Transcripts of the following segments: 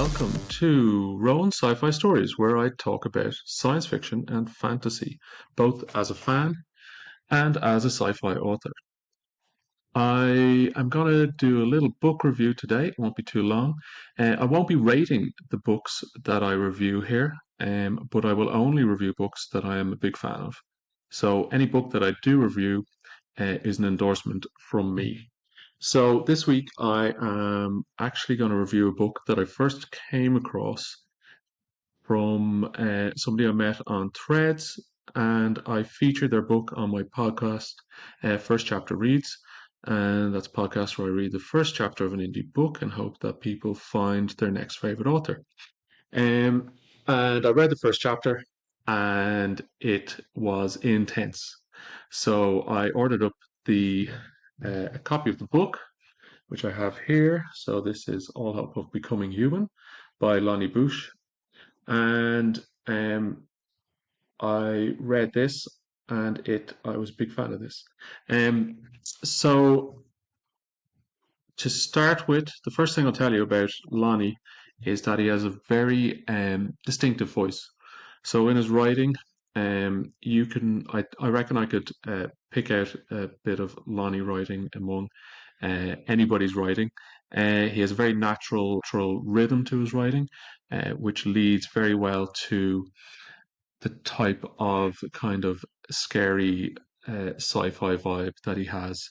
welcome to Rohan Sci-Fi Stories, where I talk about science fiction and fantasy, both as a fan and as a sci-fi author. I am going to do a little book review today. It won't be too long. I won't be rating the books that I review here, but I will only review books that I am a big fan of. So any book that I do review is an endorsement from me. So this week I am actually going to review a book that I first came across from somebody I met on Threads, and I featured their book on my podcast, First Chapter Reads. And that's a podcast where I read the first chapter of an indie book and hope that people find their next favorite author. Um, and I read the first chapter, and it was intense. So I ordered up the a copy of the book, which I have here. So this is All Help of Becoming Human by Lonnie Busch, and I read this, and I was a big fan of this. So to start with, the first thing I'll tell you about Lonnie is that he has a very distinctive voice. So in his writing, I reckon I could pick out a bit of Lonnie writing among anybody's writing. He has a very natural rhythm to his writing, which leads very well to the type of kind of scary sci-fi vibe that he has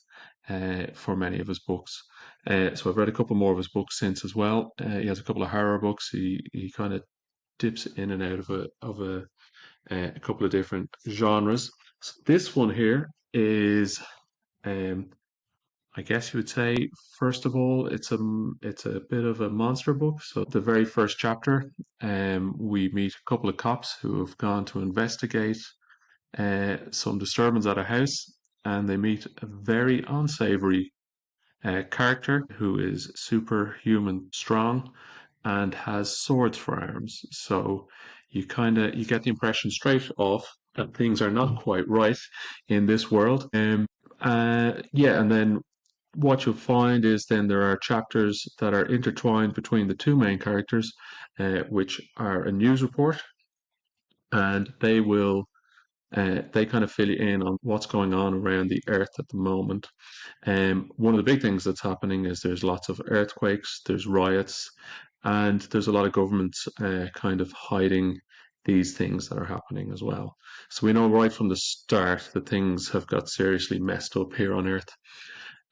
for many of his books. So I've read a couple more of his books since as well. He has a couple of horror books. He kind of dips in and out of a couple of different genres. So this one here is, um, I guess you would say, first of all, it's a bit of a monster book. So the very first chapter, we meet a couple of cops who have gone to investigate some disturbance at a house, and they meet a very unsavory character who is superhuman strong and has swords for arms. So you get the impression straight off that things are not quite right in this world. Yeah, and then what you'll find is then there are chapters that are intertwined between the two main characters, which are a news report, and they kind of fill you in on what's going on around the earth at the moment. One of the big things that's happening is there's lots of earthquakes, there's riots, and there's a lot of governments kind of hiding these things that are happening as well. So we know right from the start that things have got seriously messed up here on Earth.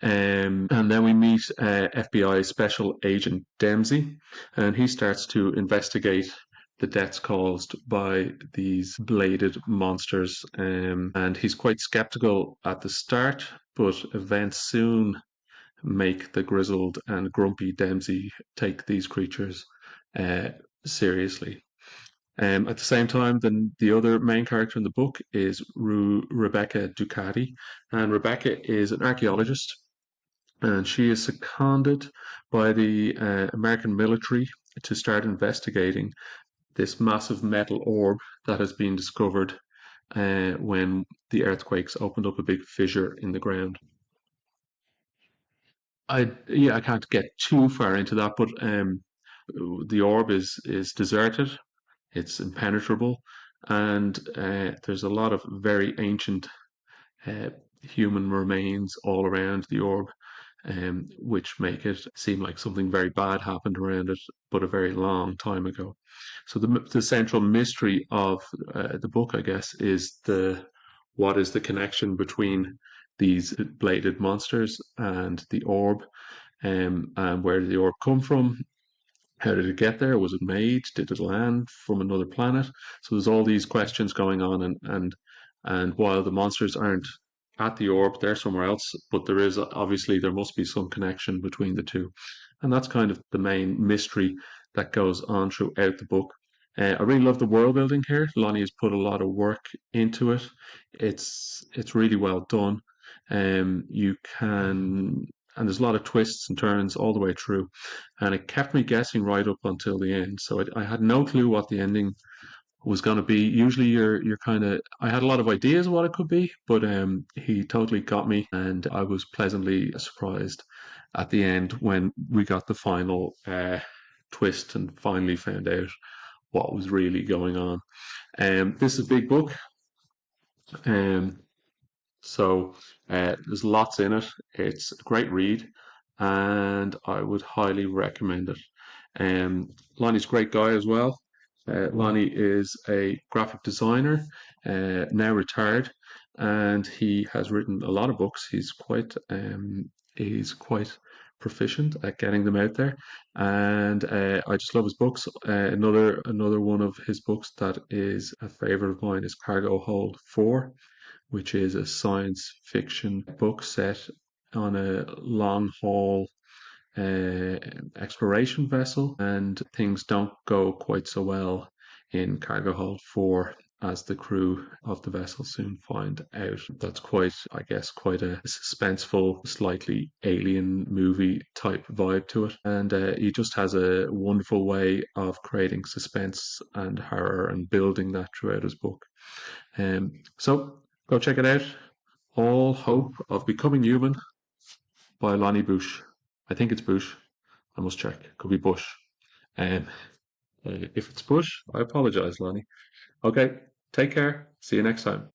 And then we meet FBI Special Agent Dempsey, and he starts to investigate the deaths caused by these bladed monsters. And he's quite skeptical at the start, but events soon make the grizzled and grumpy Dempsey take these creatures uh, seriously. At the same time, then the other main character in the book is Rebecca Ducati, and Rebecca is an archaeologist, and she is seconded by the American military to start investigating this massive metal orb that has been discovered when the earthquakes opened up a big fissure in the ground. I can't get too far into that, but the orb is deserted, it's impenetrable, and there's a lot of very ancient uh, human remains all around the orb, which make it seem like something very bad happened around it, but a very long time ago. So the central mystery of the book, I guess, is the what is the connection between these bladed monsters and the orb, and where did the orb come from? How did it get there? Was it made? Did it land from another planet? So there's all these questions going on, and while the monsters aren't at the orb, they're somewhere else. But there is obviously there must be some connection between the two, and that's kind of the main mystery that goes on throughout the book. I really love the world building here. Lonnie has put a lot of work into it. It's really well done. You can and there's a lot of twists and turns all the way through, and it kept me guessing right up until the end. So I had no clue what the ending was going to be. Usually, you're kind of I had a lot of ideas of what it could be, but he totally got me, and I was pleasantly surprised at the end when we got the final twist and finally found out what was really going on. This is a big book. Um, so there's lots in it. It's a great read, and I would highly recommend it. Lonnie's a great guy as well. Lonnie is a graphic designer, now retired, and he has written a lot of books. He's quite proficient at getting them out there, and I just love his books. Another one of his books that is a favorite of mine is Cargo Hold 4, which is a science fiction book set on a long haul uh, exploration vessel, and things don't go quite so well in Cargo Hold 4, as the crew of the vessel soon find out. That's quite, I guess, quite a suspenseful, slightly alien movie type vibe to it. And he just has a wonderful way of creating suspense and horror and building that throughout his book. So go check it out. All Hope of Becoming Human by Lonnie Busch. I think it's Bush. I must check. Could be Bush. Um, if it's Bush, I apologize, Lonnie. Okay, take care. See you next time.